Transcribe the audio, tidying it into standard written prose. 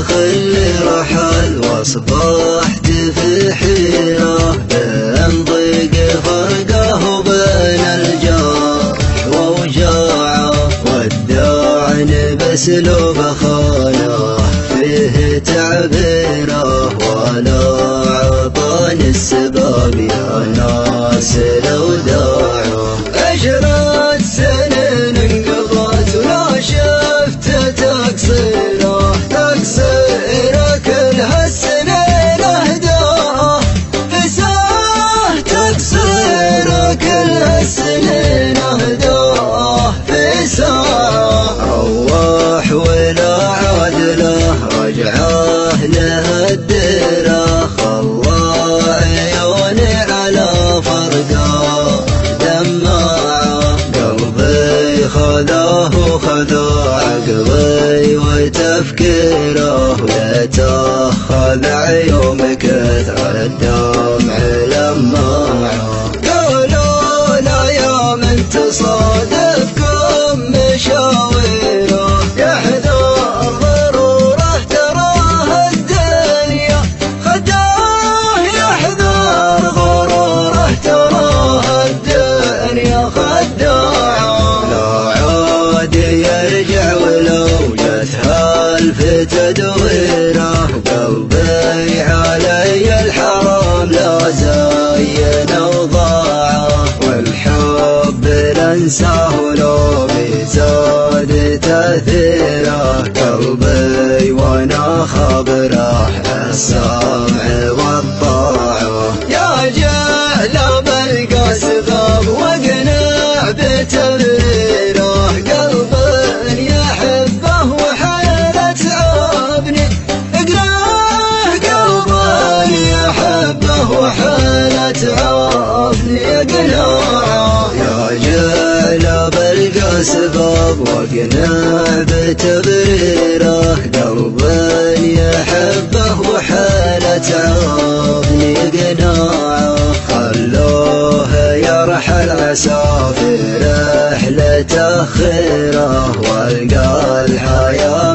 خلي رحل واصبحت في حيرة بين ضيق فرقه وبين الجرح ووجاعه ودعني باسلوب خانه فيه تعبيره ولا عطاني السبب يا ناس لو داعه 10 سنين انقضت ولا شفت تقصيره كل هالسنين اهداه فساه تقصيره كل هالسنين اهداه فساه روح ولا عاد له رجعه له الديره خلى عيوني على فرقه دمعه قلبي خذاه خذا عقلي وتفكيره ويتأخذ عيوم كثر الدمع لماعه قولوا لا يا من تصادفكم مشاويره يحذر ضروره تراه الدنيا خداه يحذر غروره تراه الدنيا خداه لا عاد يرجع ولو في تدويره قلبي علي الحرام لا زين وضاعه والحب لانساه لو بيزاد تاثيره قلبي وانا خبره السمع والطاعه يا جهل بلقى سبب واقنع بتبريره قلبي يحبه وحيله تعبني اقراه قلبي يحبه وحيله تعبني اقنعه يا جهل بلقى سبب واقنع بتبريره قلبي يحبه وحيله تعبني اقنعه خلوه يرحل عسى في رحلة أخيرة والقى الحياة